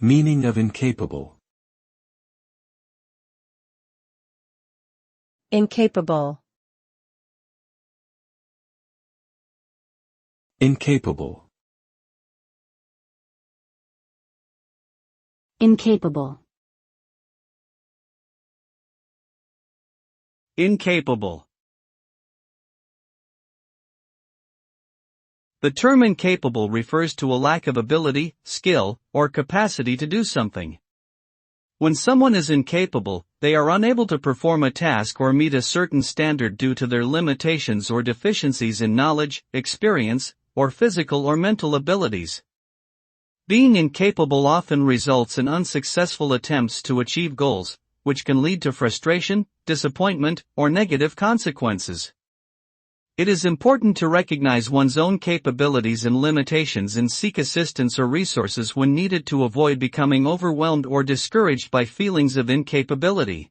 Meaning of incapable. Incapable. Incapable. Incapable. Incapable. The term incapable refers to a lack of ability, skill, or capacity to do something. When someone is incapable, they are unable to perform a task or meet a certain standard due to their limitations or deficiencies in knowledge, experience, or physical or mental abilities. Being incapable often results in unsuccessful attempts to achieve goals, which can lead to frustration, disappointment, or negative consequences. It is important to recognize one's own capabilities and limitations and seek assistance or resources when needed to avoid becoming overwhelmed or discouraged by feelings of incapability.